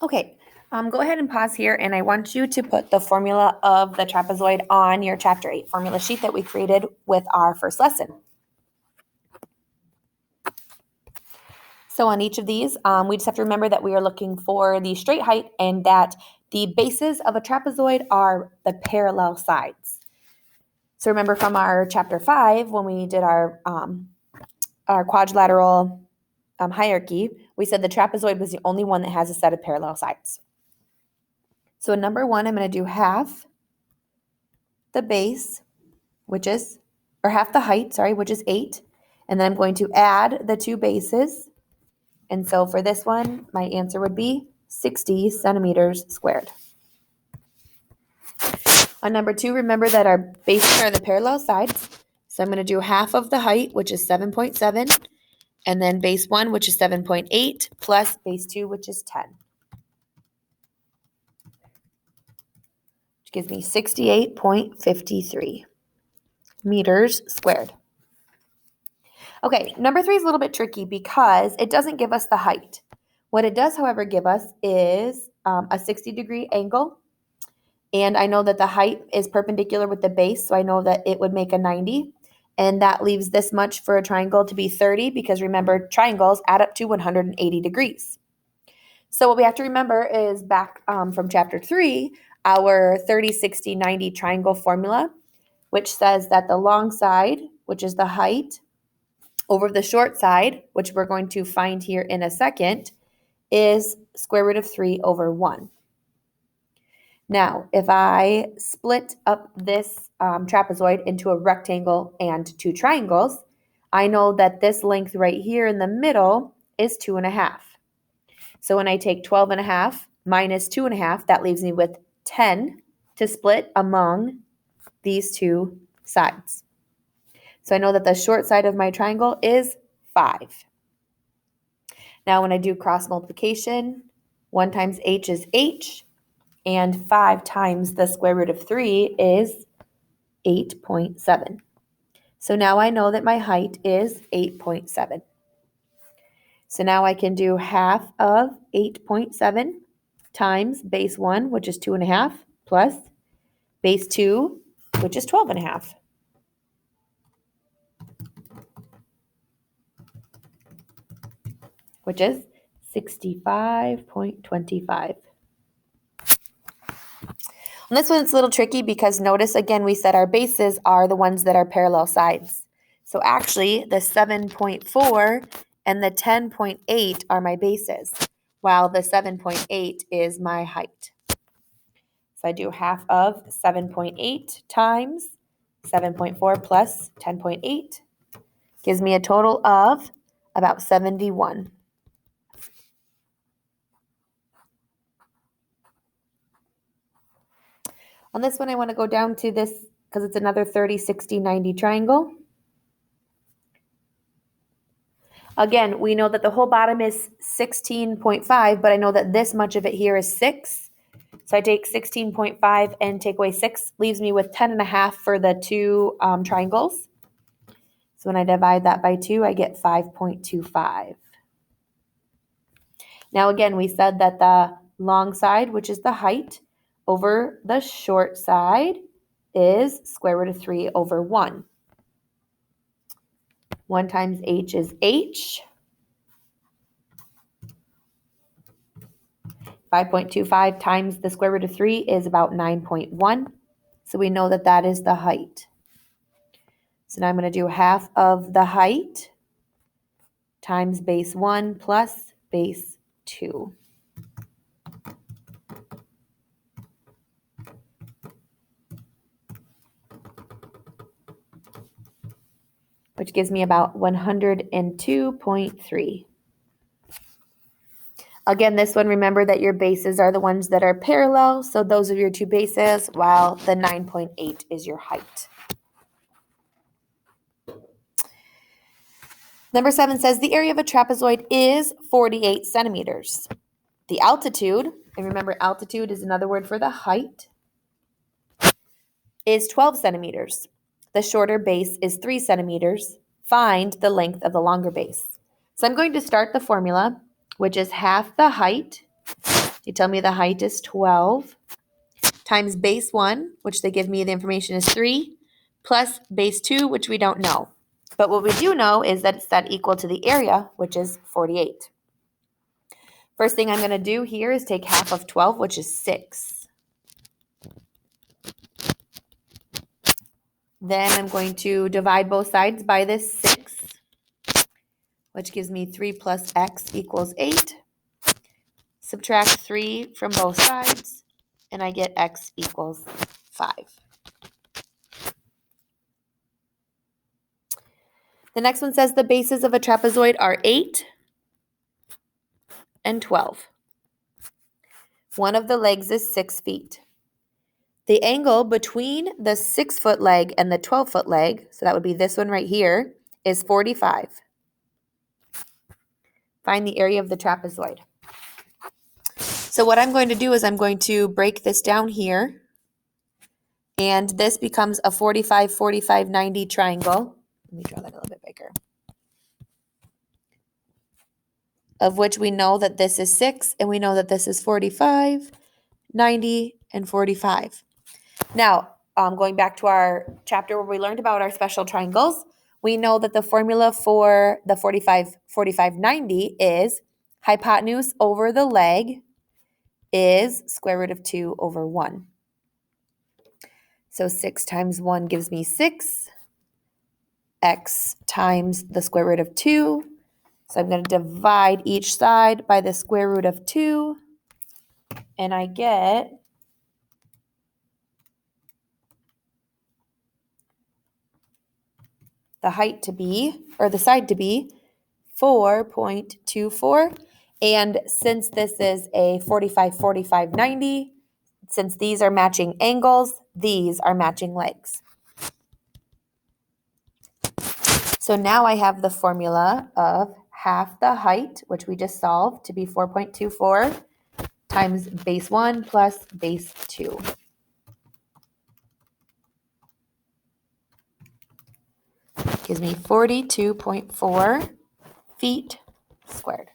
Okay, go ahead and pause here, and I want you to put the formula of the trapezoid on your Chapter 8 formula sheet that we created with our first lesson. So on each of these, we just have to remember that we are looking for the straight height and that the bases of a trapezoid are the parallel sides. So remember from our Chapter 5, when we did our quadrilateral hierarchy, we said the trapezoid was the only one that has a set of parallel sides. So in number 1, I'm going to do half the base, half the height, which is 8. And then I'm going to add the two bases. And so for this one, my answer would be 60 centimeters squared. On number 2, remember that our bases are the parallel sides. So I'm going to do half of the height, which is 7.7, and then base 1, which is 7.8, plus base 2, which is 10. Which gives me 68.53 meters squared. Okay, number 3 is a little bit tricky because it doesn't give us the height. What it does, however, give us is a 60-degree angle. And I know that the height is perpendicular with the base, so I know that it would make a 90. And that leaves this much for a triangle to be 30 because remember, triangles add up to 180 degrees. So what we have to remember is back from Chapter 3, our 30, 60, 90 triangle formula, which says that the long side, which is the height, over the short side, which we're going to find here in a second, is square root of 3 over 1. Now, if I split up this trapezoid into a rectangle and two triangles, I know that this length right here in the middle is 2.5. So when I take 12.5 minus 2.5, that leaves me with 10 to split among these two sides. So I know that the short side of my triangle is 5. Now when I do cross multiplication, 1 times h is h, and 5 times the square root of 3 is 8.7. So now I know that my height is 8.7. So now I can do half of 8.7 times base 1, which is 2.5, plus base 2, which is 12.5. Which is 65.25. And this one's a little tricky because notice again we said our bases are the ones that are parallel sides. So actually the 7.4 and the 10.8 are my bases, while the 7.8 is my height. So I do half of 7.8 times 7.4 plus 10.8 gives me a total of about 71. On this one, I want to go down to this because it's another 30, 60, 90 triangle. Again, we know that the whole bottom is 16.5, but I know that this much of it here is 6. So I take 16.5 and take away 6, leaves me with 10.5 for the two triangles. So when I divide that by 2, I get 5.25. Now again, we said that the long side, which is the height, over the short side is square root of 3 over 1. 1 times h is h. 5.25 times the square root of 3 is about 9.1. So we know that that is the height. So now I'm going to do half of the height times base 1 plus base 2. Which gives me about 102.3. Again, this one, remember that your bases are the ones that are parallel, so those are your two bases, while the 9.8 is your height. Number 7 says the area of a trapezoid is 48 centimeters. The altitude, and remember altitude is another word for the height, is 12 centimeters. The shorter base is 3 centimeters. Find the length of the longer base. So I'm going to start the formula, which is half the height They tell me the height is 12 times base 1, which they give me the information is 3, plus base 2, which we don't know. But what we do know is that it's that equal to the area, which is 48. First thing I'm going to do here is take half of 12, which is 6. Then I'm going to divide both sides by this 6, which gives me 3 plus x equals 8. Subtract 3 from both sides, and I get x equals 5. The next one says the bases of a trapezoid are 8 and 12. One of the legs is 6 feet. The angle between the 6-foot leg and the 12-foot leg, so that would be this one right here, is 45. Find the area of the trapezoid. So what I'm going to do is I'm going to break this down here, and this becomes a 45, 45, 90 triangle. Let me draw that a little bit bigger. Of which we know that this is 6, and we know that this is 45, 90, and 45. Now, going back to our chapter where we learned about our special triangles, we know that the formula for the 45, 45, 90 is hypotenuse over the leg is square root of 2 over 1. So 6 times 1 gives me 6. X times the square root of 2. So I'm going to divide each side by the square root of 2. And I get the height to be, or the side to be, 4.24. And since this is a 45, 45, 90, since these are matching angles, these are matching legs. So now I have the formula of half the height, which we just solved, to be 4.24 times base 1 plus base 2. Gives me 42.4 feet squared.